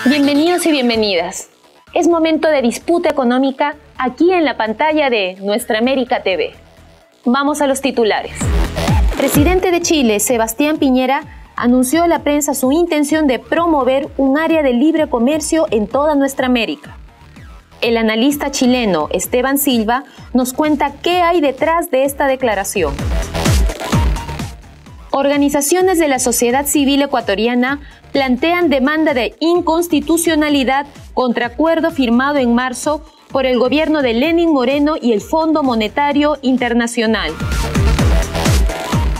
Bienvenidos y bienvenidas. Es momento de disputa económica aquí en la pantalla de Nuestra América TV. Vamos a los titulares. Presidente de Chile, Sebastián Piñera, anunció a la prensa su intención de promover un área de libre comercio en toda nuestra América. El analista chileno Esteban Silva nos cuenta qué hay detrás de esta declaración. Organizaciones de la sociedad civil ecuatoriana plantean demanda de inconstitucionalidad contra acuerdo firmado en marzo por el gobierno de Lenín Moreno y el Fondo Monetario Internacional.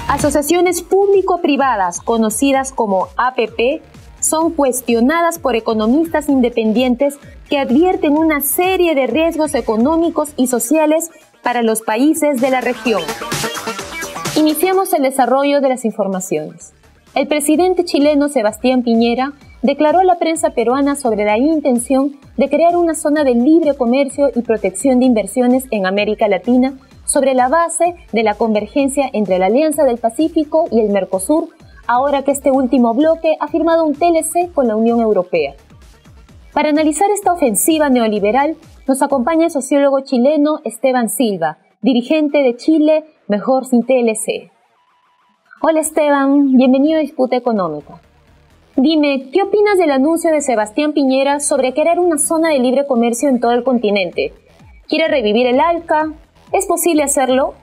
Asociaciones público-privadas, conocidas como APP, son cuestionadas por economistas independientes que advierten una serie de riesgos económicos y sociales para los países de la región. Iniciamos el desarrollo de las informaciones. El presidente chileno Sebastián Piñera declaró a la prensa peruana sobre la intención de crear una zona de libre comercio y protección de inversiones en América Latina sobre la base de la convergencia entre la Alianza del Pacífico y el Mercosur, ahora que este último bloque ha firmado un TLC con la Unión Europea. Para analizar esta ofensiva neoliberal, nos acompaña el sociólogo chileno Esteban Silva, dirigente de Chile Mejor Sin TLC. Hola Esteban, bienvenido a Disputa Económica. Dime, ¿qué opinas del anuncio de Sebastián Piñera sobre crear una zona de libre comercio en todo el continente? ¿Quiere revivir el ALCA? ¿Es posible hacerlo?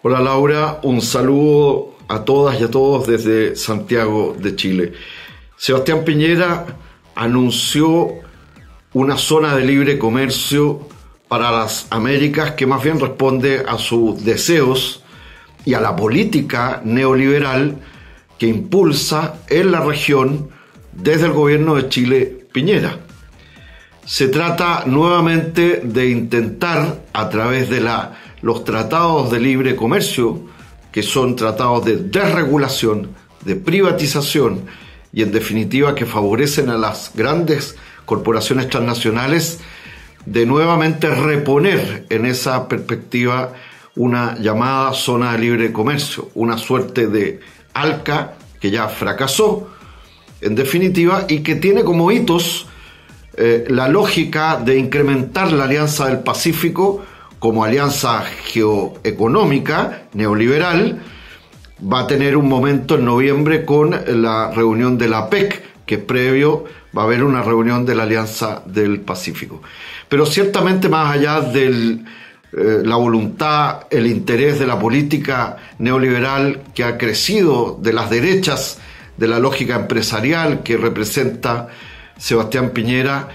Hola Laura, un saludo a todas y a todos desde Santiago de Chile. Sebastián Piñera anunció una zona de libre comercio para las Américas que más bien responde a sus deseos y a la política neoliberal que impulsa en la región desde el gobierno de Chile Piñera. Se trata nuevamente de intentar, a través de los tratados de libre comercio, que son tratados de desregulación, de privatización y en definitiva que favorecen a las grandes corporaciones transnacionales, de nuevamente reponer en esa perspectiva una llamada zona de libre comercio, una suerte de ALCA que ya fracasó, en definitiva, y que tiene como hitos la lógica de incrementar la Alianza del Pacífico como alianza geoeconómica neoliberal. Va a tener un momento en noviembre con la reunión de la APEC, que previo va a haber una reunión de la Alianza del Pacífico. Pero ciertamente más allá de la voluntad, el interés de la política neoliberal que ha crecido de las derechas, de la lógica empresarial que representa Sebastián Piñera,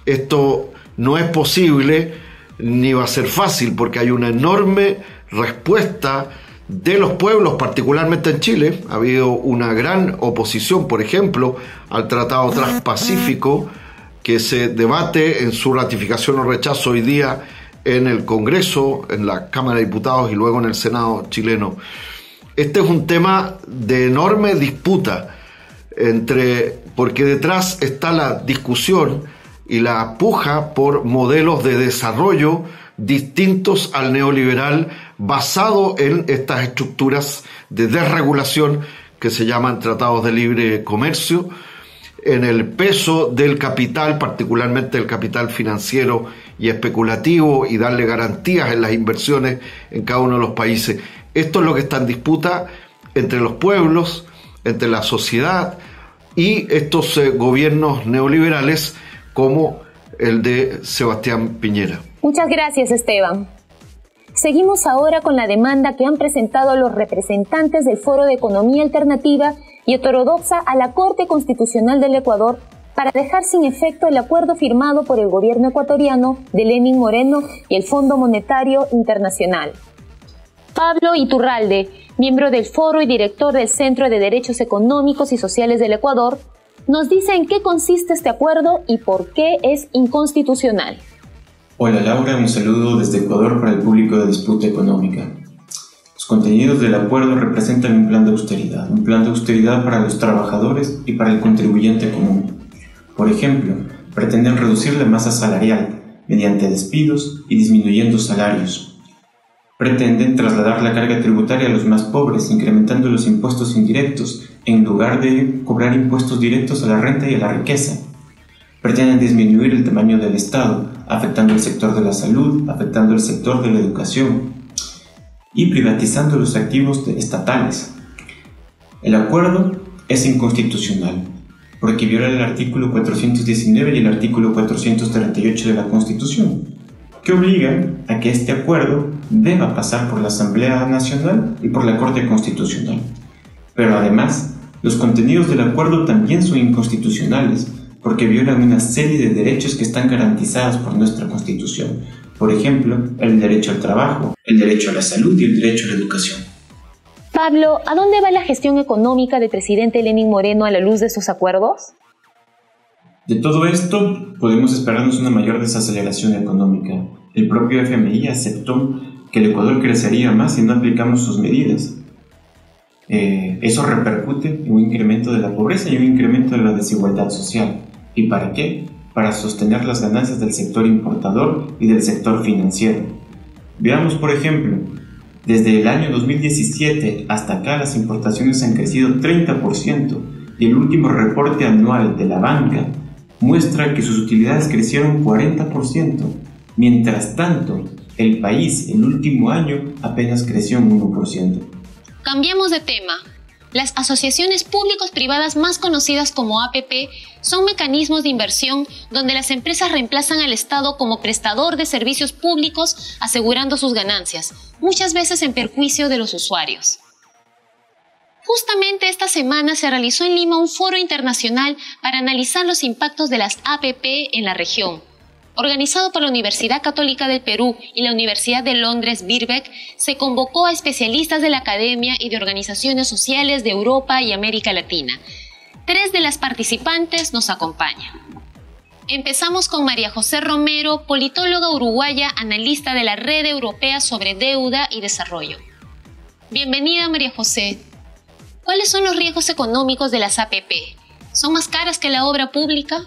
esto no es posible ni va a ser fácil porque hay una enorme respuesta de los pueblos, particularmente en Chile. Ha habido una gran oposición, por ejemplo, al Tratado Transpacífico que se debate en su ratificación o rechazo hoy día en el Congreso, en la Cámara de Diputados y luego en el Senado chileno. Este es un tema de enorme disputa porque detrás está la discusión y la puja por modelos de desarrollo distintos al neoliberal basado en estas estructuras de desregulación que se llaman tratados de libre comercio, en el peso del capital, particularmente el capital financiero y especulativo, y darle garantías en las inversiones en cada uno de los países. Esto es lo que está en disputa entre los pueblos, entre la sociedad y estos gobiernos neoliberales como el de Sebastián Piñera. Muchas gracias, Esteban. Seguimos ahora con la demanda que han presentado los representantes del Foro de Economía Alternativa y Heterodoxa a la Corte Constitucional del Ecuador para dejar sin efecto el acuerdo firmado por el gobierno ecuatoriano de Lenín Moreno y el Fondo Monetario Internacional. Pablo Iturralde, miembro del Foro y director del Centro de Derechos Económicos y Sociales del Ecuador, nos dice en qué consiste este acuerdo y por qué es inconstitucional. Hola Laura, un saludo desde Ecuador para el público de Disputa Económica. Los contenidos del acuerdo representan un plan de austeridad para los trabajadores y para el contribuyente común. Por ejemplo, pretenden reducir la masa salarial mediante despidos y disminuyendo salarios. Pretenden trasladar la carga tributaria a los más pobres, incrementando los impuestos indirectos en lugar de cobrar impuestos directos a la renta y a la riqueza. Pretenden disminuir el tamaño del Estado, afectando el sector de la salud, afectando el sector de la educación y privatizando los activos estatales. El acuerdo es inconstitucional porque viola el artículo 419 y el artículo 438 de la Constitución, que obligan a que este acuerdo deba pasar por la Asamblea Nacional y por la Corte Constitucional. Pero además, los contenidos del acuerdo también son inconstitucionales porque violan una serie de derechos que están garantizados por nuestra Constitución. Por ejemplo, el derecho al trabajo, el derecho a la salud y el derecho a la educación. Pablo, ¿a dónde va la gestión económica del presidente Lenín Moreno a la luz de estos acuerdos? De todo esto, podemos esperarnos una mayor desaceleración económica. El propio FMI aceptó que el Ecuador crecería más si no aplicamos sus medidas. Eso repercute en un incremento de la pobreza y un incremento de la desigualdad social. ¿Y para qué? Para sostener las ganancias del sector importador y del sector financiero. Veamos, por ejemplo, desde el año 2017 hasta acá las importaciones han crecido 30% y el último reporte anual de la banca muestra que sus utilidades crecieron 40%. Mientras tanto, el país el último año apenas creció un 1%. Cambiamos de tema. Las asociaciones públicos-privadas más conocidas como APP son mecanismos de inversión donde las empresas reemplazan al Estado como prestador de servicios públicos asegurando sus ganancias, muchas veces en perjuicio de los usuarios. Justamente esta semana se realizó en Lima un foro internacional para analizar los impactos de las APP en la región. Organizado por la Universidad Católica del Perú y la Universidad de Londres Birkbeck, se convocó a especialistas de la academia y de organizaciones sociales de Europa y América Latina. 3 de las participantes nos acompañan. Empezamos con María José Romero, politóloga uruguaya, analista de la Red Europea sobre Deuda y Desarrollo. Bienvenida, María José. ¿Cuáles son los riesgos económicos de las APP? ¿Son más caras que la obra pública?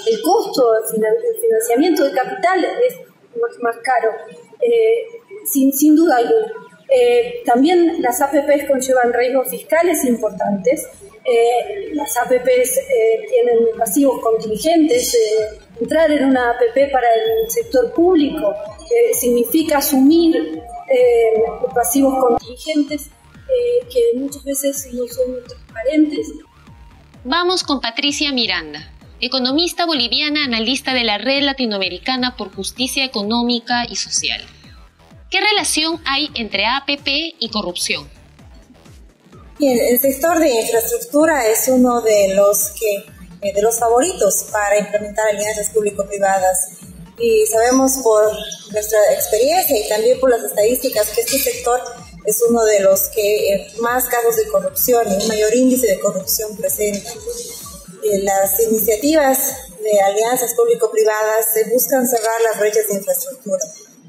El costo del financiamiento de capital es más caro, sin duda alguna. También las APPs conllevan riesgos fiscales importantes. Las APPs tienen pasivos contingentes. Entrar en una APP para el sector público significa asumir pasivos contingentes que muchas veces no son transparentes. Vamos con Patricia Miranda, economista boliviana, analista de la Red Latinoamericana por Justicia Económica y Social. ¿Qué relación hay entre APP y corrupción? Bien, el sector de infraestructura es uno de los favoritos para implementar alianzas público-privadas. Y sabemos por nuestra experiencia y también por las estadísticas que este sector es uno de los que más casos de corrupción y un mayor índice de corrupción presenta. Las iniciativas de alianzas público-privadas buscan cerrar las brechas de infraestructura,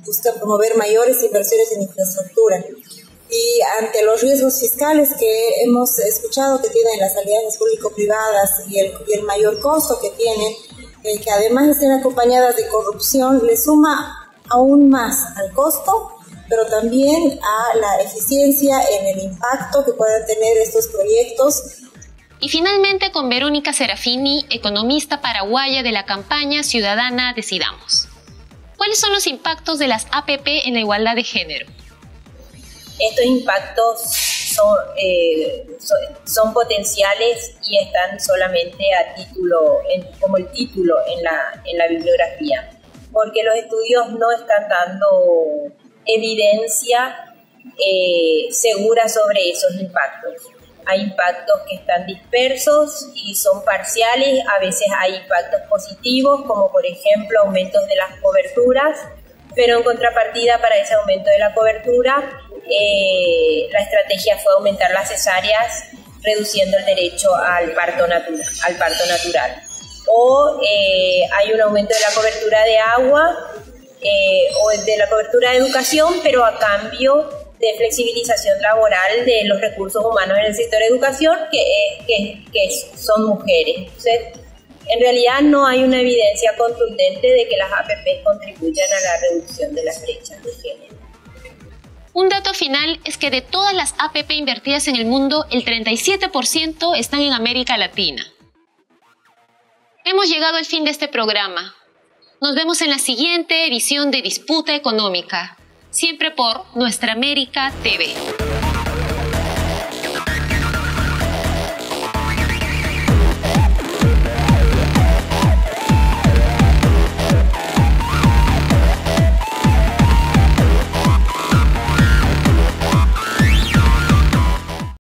buscan promover mayores inversiones en infraestructura. Y ante los riesgos fiscales que hemos escuchado que tienen las alianzas público-privadas y el mayor costo que tienen, que además de ser acompañadas de corrupción, le suma aún más al costo, pero también a la eficiencia en el impacto que puedan tener estos proyectos. Y finalmente con Verónica Serafini, economista paraguaya de la campaña ciudadana Decidamos. ¿Cuáles son los impactos de las APP en la igualdad de género? Estos impactos son potenciales y están solamente a título, como el título en la bibliografía, porque los estudios no están dando evidencia segura sobre esos impactos. Hay impactos que están dispersos y son parciales, a veces hay impactos positivos, como por ejemplo aumentos de las coberturas, pero en contrapartida para ese aumento de la cobertura, la estrategia fue aumentar las cesáreas, reduciendo el derecho al parto natural. O hay un aumento de la cobertura de agua o de la cobertura de educación, pero a cambio de flexibilización laboral de los recursos humanos en el sector de educación, que son mujeres. Entonces, en realidad no hay una evidencia contundente de que las APP contribuyan a la reducción de las brechas de género. Un dato final es que de todas las APP invertidas en el mundo, el 37% están en América Latina. Hemos llegado al fin de este programa. Nos vemos en la siguiente edición de Disputa Económica, siempre por Nuestra América TV.